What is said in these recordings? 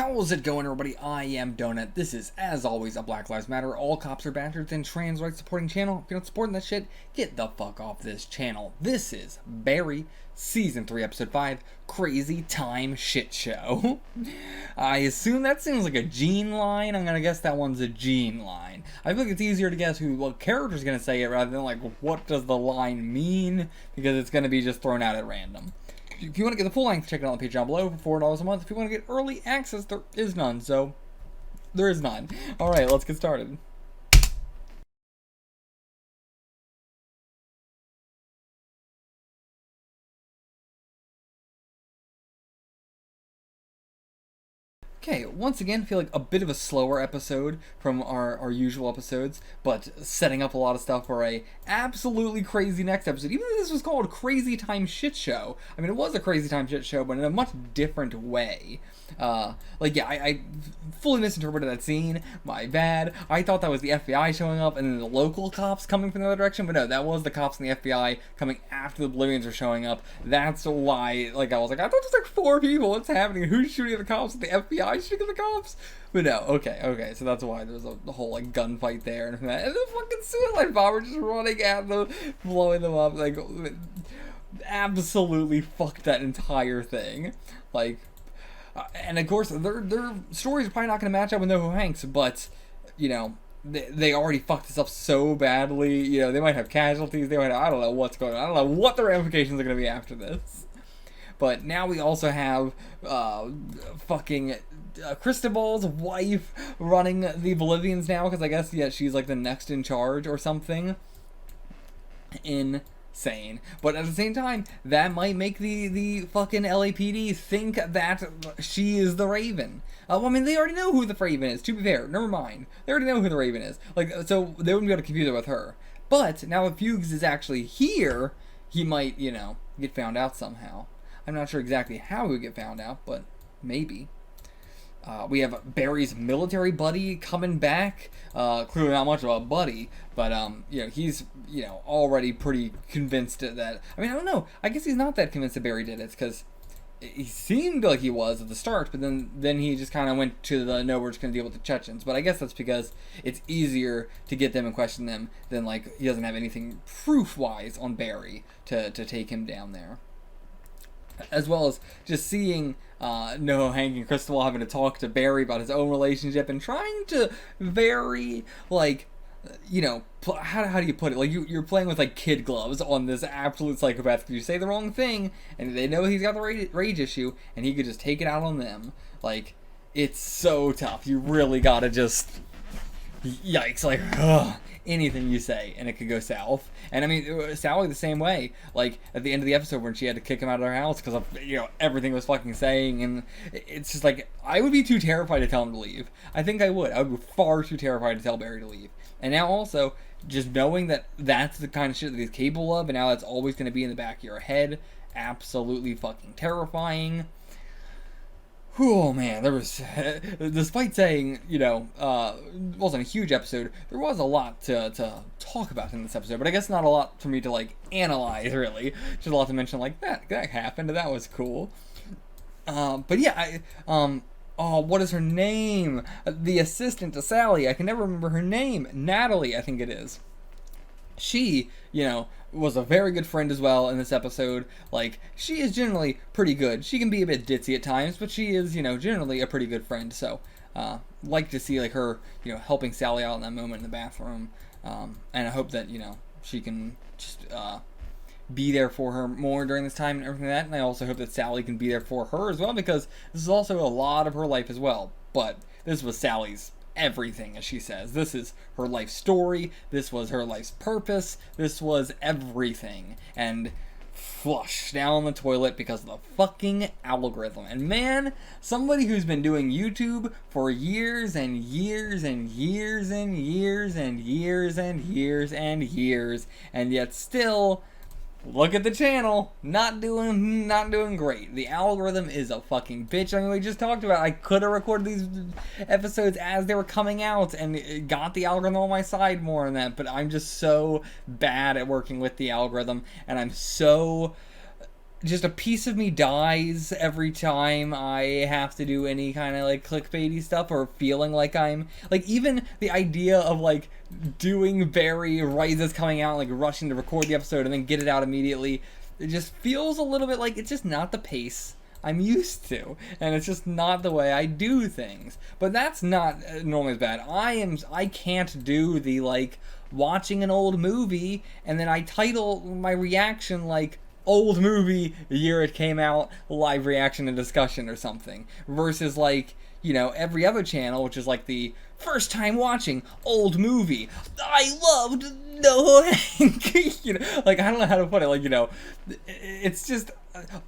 How's it going, everybody? I am Donut. This is, as always, a Black Lives Matter, all cops are bastards, and trans rights supporting channel. If you're not supporting that shit, get the fuck off this channel. This is Barry, Season 3, Episode 5, Crazy Time Shit Show. I assume that seems like a Gene line. I'm gonna guess that one's a Gene line. I feel like it's easier to guess what character's gonna say it rather than like what does the line mean, because it's gonna be just thrown out at random. If you want to get the full length, check it out on the Patreon below for $4 a month. If you want to get early access, there is none, so there is none. Alright, let's get started. Okay, once again, I feel like a bit of a slower episode from our usual episodes, but setting up a lot of stuff for a absolutely crazy next episode. Even though this was called Crazy Time Shit Show. I mean, it was a Crazy Time Shit Show, but in a much different way. I fully misinterpreted that scene. My bad. I thought that was the FBI showing up and then the local cops coming from the other direction, but no, that was the cops and the FBI coming after the Oblivions were showing up. That's why, I was like, I thought there's 4 people. What's happening? Who's shooting at the cops? The FBI shooting at the cops? But no, okay, so that's why there's the whole, gunfight there and that. And the fucking suicide bomber just running at them, blowing them up, absolutely fucked that entire thing. And of course, their stories are probably not going to match up with No Hanks, but, they already fucked this up so badly. They might have casualties, I don't know what's going on. I don't know what the ramifications are going to be after this. But now we also have Cristobal's wife running the Bolivians now, because I guess, she's the next in charge or something. Insane. But at the same time, that might make the fucking LAPD think that she is the Raven. They already know who the Raven is, to be fair. Never mind. They already know who the Raven is. So they wouldn't be able to confuse her with her. But now if Fuchs is actually here, he might, get found out somehow. I'm not sure exactly how he would get found out, but maybe. We have Barry's military buddy coming back. Clearly not much of a buddy, but, he's, already pretty convinced that... I don't know. I guess he's not that convinced that Barry did it, because he seemed like he was at the start, but then he just kind of went to the no, we're just going to deal with the Chechens. But I guess that's because it's easier to get them and question them than, he doesn't have anything proof-wise on Barry to take him down there. As well as just seeing Noho, Hank, and Cristobal having to talk to Barry about his own relationship and trying to very, how do you put it? You're playing with, kid gloves on this absolute psychopath because you say the wrong thing, and they know he's got the rage issue, and he could just take it out on them. It's so tough. You really gotta just... Yikes, anything you say, and it could go south. And Sally the same way. At the end of the episode when she had to kick him out of their house because of, everything was fucking saying, and it's just I would be too terrified to tell him to leave. I think I would. I would be far too terrified to tell Barry to leave. And now also, just knowing that that's the kind of shit that he's capable of, and now that's always going to be in the back of your head, absolutely fucking terrifying. Oh man, there was, despite saying, it wasn't a huge episode, there was a lot to talk about in this episode, but I guess not a lot for me to, analyze, really. Just a lot to mention, that happened, and that was cool. But yeah, what is her name? The assistant to Sally, I can never remember her name. Natalie, I think it is. She, was a very good friend as well in this episode. She is generally pretty good. She can be a bit ditzy at times, but she is, generally a pretty good friend. So, like to see, her, helping Sally out in that moment in the bathroom. And I hope that, she can just, be there for her more during this time and everything like that. And I also hope that Sally can be there for her as well, because this is also a lot of her life as well. But this was Sally's everything, as she says. This is her life story. This was her life's purpose. This was everything. And flush down the toilet because of the fucking algorithm. And man, somebody who's been doing YouTube for years and years and years and years and years and years and years, and yet still... Look at the channel, not doing great. The algorithm is a fucking bitch. We just talked about, I could have recorded these episodes as they were coming out and got the algorithm on my side more on that, but I'm just so bad at working with the algorithm, and I'm so just a piece of me dies every time I have to do any kind of like clickbaity stuff, or feeling like I'm like, even the idea of like doing Barry right as it's coming out, like rushing to record the episode and then get it out immediately, it just feels a little bit like it's just not the pace I'm used to, and it's just not the way I do things. But that's not normally as bad. I can't do the like watching an old movie and then I title my reaction like old movie, the year it came out, live reaction and discussion or something, versus like, you know, every other channel, which is like the first time watching old movie, I loved No Hank. You know, like, I don't know how to put it, like, you know, it's just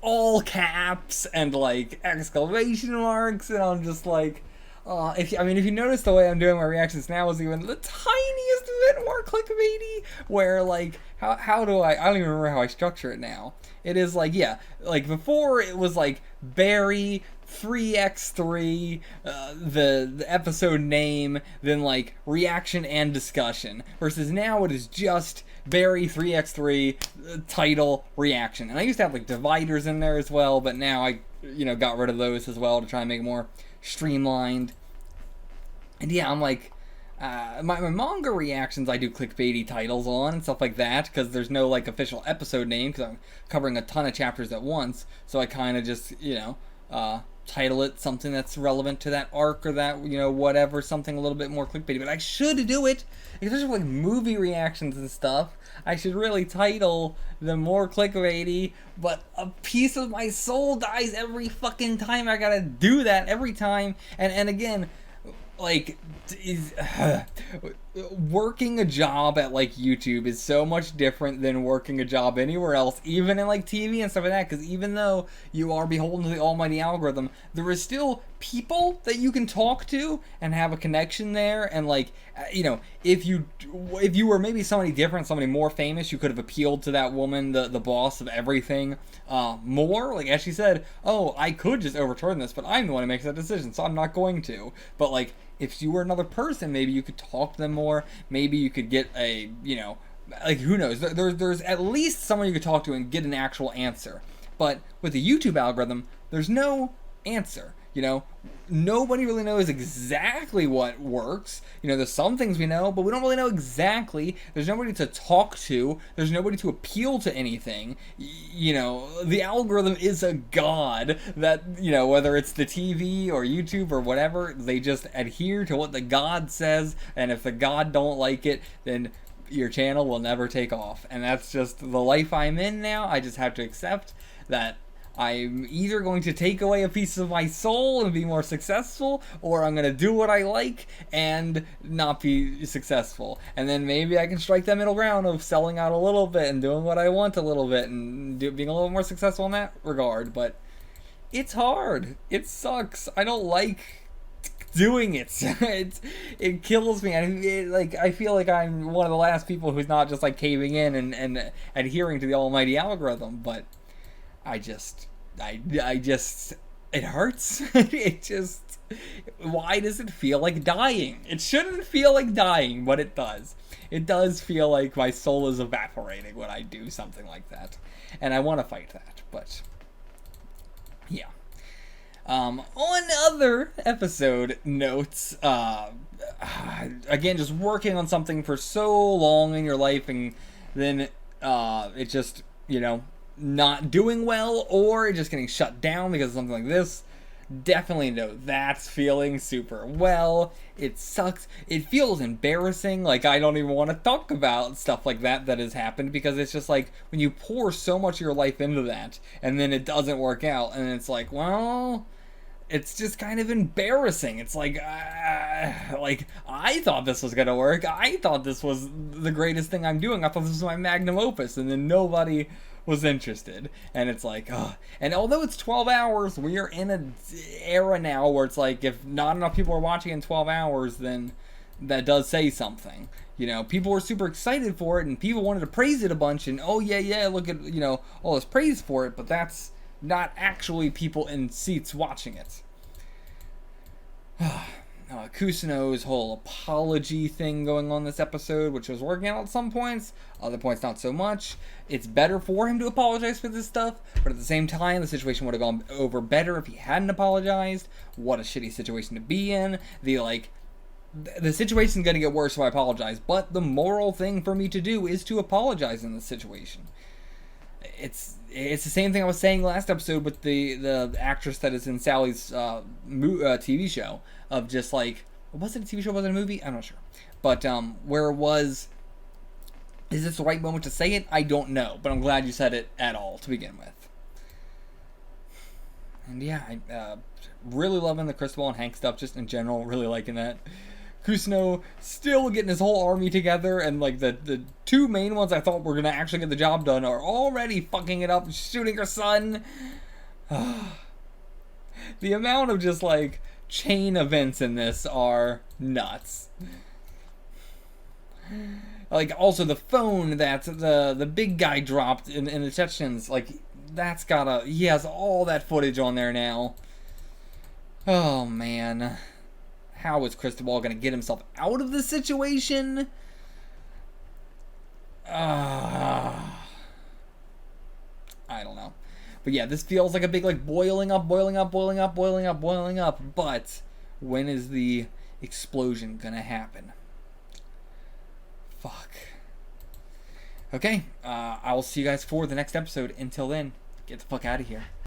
all caps and like exclamation marks, and I'm just like, if you notice the way I'm doing my reactions now is even the tiniest bit more clickbaity, where like, how do I don't even remember how I structure it now. It is like, yeah, like before it was like Barry 3x3, the episode name, then like reaction and discussion, versus now it is just Barry 3x3, title, reaction. And I used to have like dividers in there as well, but now I, you know, got rid of those as well to try and make it more streamlined. And yeah, I'm like, my manga reactions I do clickbaity titles on and stuff like that, because there's no like official episode name, because I'm covering a ton of chapters at once, so I kind of just, you know, title it something that's relevant to that arc, or that, you know, whatever, something a little bit more clickbaity. But I should do it, especially for like movie reactions and stuff, I should really title them more clickbaity, but a piece of my soul dies every fucking time I gotta do that, every time. And again, like, working a job at like YouTube is so much different than working a job anywhere else, even in like TV and stuff like that, because even though you are beholden to the almighty algorithm, there is still people that you can talk to and have a connection there. And like, you know, if you were maybe somebody different, somebody more famous, you could have appealed to that woman, the boss of everything, more. Like, as she said, oh, I could just overturn this, but I'm the one who makes that decision, so I'm not going to. But like, if you were another person, maybe you could talk to them more. Maybe you could get a, you know, like, who knows? There's at least someone you could talk to and get an actual answer. But with the YouTube algorithm, there's no answer. You know, nobody really knows exactly what works. You know, there's some things we know, but we don't really know exactly. There's nobody to talk to. There's nobody to appeal to anything. You know, the algorithm is a god that, you know, whether it's the TV or YouTube or whatever, they just adhere to what the god says. And if the god don't like it, then your channel will never take off. And that's just the life I'm in now. I just have to accept that I'm either going to take away a piece of my soul and be more successful, or I'm going to do what I like and not be successful. And then maybe I can strike that middle ground of selling out a little bit and doing what I want a little bit and being a little more successful in that regard. But it's hard. It sucks. I don't like doing it. It kills me. I feel like I'm one of the last people who's not just like caving in and adhering to the almighty algorithm, but I just, it hurts. It just, why does it feel like dying? It shouldn't feel like dying, but it does. It does feel like my soul is evaporating when I do something like that. And I want to fight that, but yeah. On other episode notes, again, just working on something for so long in your life, and then it just, you know, not doing well, or just getting shut down because of something like this. Definitely know that's feeling super well. It sucks. It feels embarrassing. Like, I don't even want to talk about stuff like that has happened, because it's just like, when you pour so much of your life into that and then it doesn't work out, and it's like, well, it's just kind of embarrassing. It's like I thought this was gonna work. I thought this was the greatest thing I'm doing. I thought this was my magnum opus, and then nobody was interested. And it's like, ugh. And although it's 12 hours, we are in an era now where it's like, if not enough people are watching in 12 hours, then that does say something. You know, people were super excited for it, and people wanted to praise it a bunch, and oh yeah, look at, you know, all this praise for it, but that's not actually people in seats watching it. Kusuno's whole apology thing going on this episode, which was working out at some points, other points not so much. It's better for him to apologize for this stuff, but at the same time, the situation would have gone over better if he hadn't apologized. What a shitty situation to be in. The situation's gonna get worse if I apologize, but the moral thing for me to do is to apologize in this situation. It's the same thing I was saying last episode with the actress that is in Sally's TV show, of just like, was it a TV show, was it a movie? I'm not sure. But where it was, is this the right moment to say it? I don't know, but I'm glad you said it at all to begin with. And yeah, I really loving the Cristobal and Hank stuff just in general, really liking that. Kusuno still getting his whole army together, and like the two main ones I thought were gonna actually get the job done are already fucking it up, shooting her son. The amount of just like chain events in this are nuts. Like also the phone that the big guy dropped in the Chechens, like he has all that footage on there now. Oh man. How is Cristobal going to get himself out of this situation? I don't know. But yeah, this feels like a big like boiling up. But when is the explosion going to happen? Fuck. Okay, I will see you guys for the next episode. Until then, get the fuck out of here.